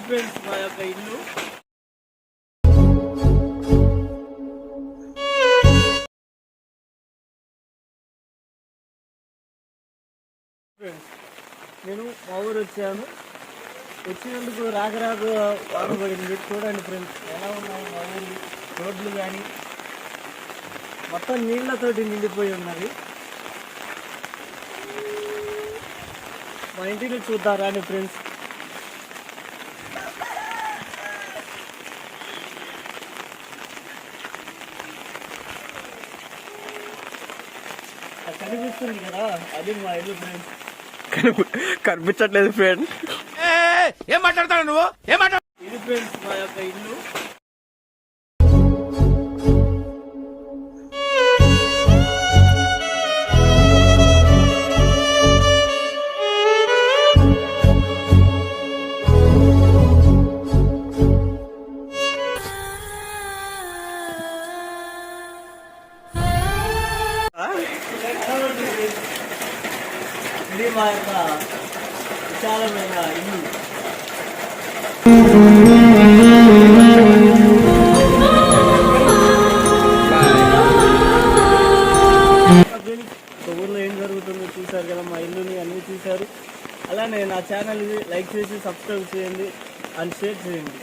Friends మా యొక్క ఇల్లు. ఫ్రెండ్స్ నేను మా ఊరు వచ్చాను. వచ్చినందుకు రాక వాన పడింది. చూడండి ఫ్రెండ్స్ ఎలా ఉన్నాయి మా ఊరు రోడ్లు కానీ మొత్తం నీళ్ళతోటి నిండిపోయి ఉన్నది. మా ఇంటిని చూద్దారా అని ఫ్రెండ్స్. కనిపిస్తుంది కదా, అది మా ఇల్లు ఫ్రెండ్స్. కనిపించట్లేదు ఫ్రెండ్. ఏం మాట్లాడతాడు నువ్వు? ఇది ఫ్రెండ్స్ మా యొక్క ఇల్లు. ఇది మా యొక్క విశాలమైన ఇల్లు. ఊర్లో ఏం జరుగుతుందో చూశారు కదా, మా ఇల్లుని అన్నీ చూశారు. అలానే నా ఛానల్ని లైక్ చేసి సబ్స్క్రైబ్ చేయండి అండ్ షేర్ చేయండి.